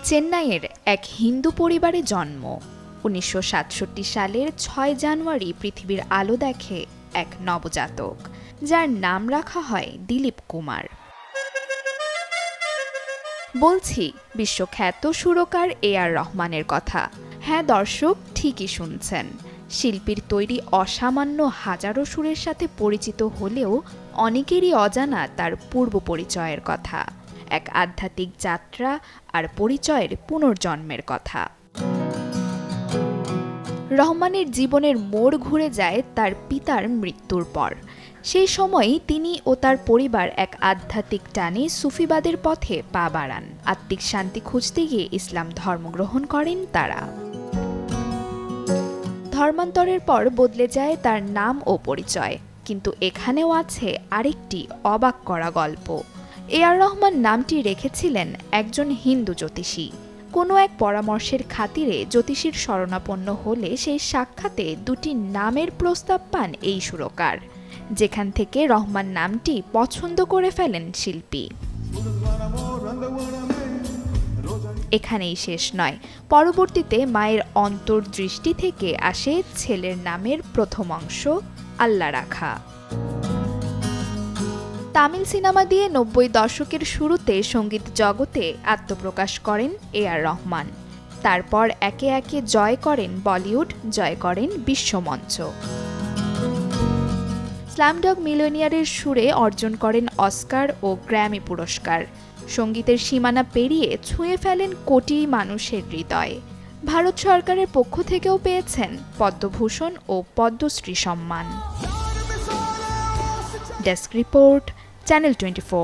চেন্নাইয়ের এক হিন্দু পরিবারে জন্ম। 1967 সালের 6 জানুয়ারি পৃথিবীর আলো দেখে এক নবজাতক, যার নাম রাখা হয় দিলীপ কুমার। বলছি বিশ্বখ্যাত সুরকার A.R. রহমানের কথা। হ্যাঁ দর্শক, ঠিকই শুনছেন। শিল্পীর তৈরি অসামান্য হাজারো সুরের সাথে পরিচিত হলেও অনেকেরই অজানা তার পূর্ব পরিচয়ের কথা, এক আধ্যাত্মিক যাত্রা আর পরিচয়ের পুনর্জন্মের কথা। রহমানের জীবনের মোড় ঘুরে যায় তার পিতার মৃত্যুর পর। সেই সময়ই তিনি ও তার পরিবার এক আধ্যাত্মিক টানে সুফিবাদের পথে পা বাড়ান। আত্মিক শান্তি খুঁজতে গিয়ে ইসলাম ধর্ম গ্রহণ করেন তারা। ধর্মান্তরের পর বদলে যায় তার নাম ও পরিচয়, কিন্তু এখানেও আছে আরেকটি অবাক করা গল্প। A.R. রহমান নামটি রেখেছিলেন একজন হিন্দু জ্যোতিষী। কোনো এক পরামর্শের খাতিরে জ্যোতিষীর শরণাপন্ন হলে সেই সাক্ষাতে দুটি নামের প্রস্তাব পান এই সুরকার, যেখান থেকে রহমান নামটি পছন্দ করে ফেলেন শিল্পী। এখানেই শেষ নয়, পরবর্তীতে মায়ের অন্তর্দৃষ্টি থেকে আসে ছেলের নামের প্রথম অংশ আল্লাহ রাখা। তামিল সিনেমা দিয়ে 90 দশকের শুরুতে সঙ্গীত জগতে আত্মপ্রকাশ করেন A.R. রহমান। তারপর একে একে জয় করেন বলিউড, জয় করেন বিশ্বমঞ্চ। স্ল্যামডগ মিলিয়নিয়ারের সুরে অর্জন করেন অস্কার ও গ্র্যামি পুরস্কার। সঙ্গীতের সীমানা পেরিয়ে ছুঁয়ে ফেলেন কোটি মানুষের হৃদয়। ভারত সরকারের পক্ষ থেকেও পেয়েছেন পদ্মভূষণ ও পদ্মশ্রী সম্মান। Desk report, channel 24।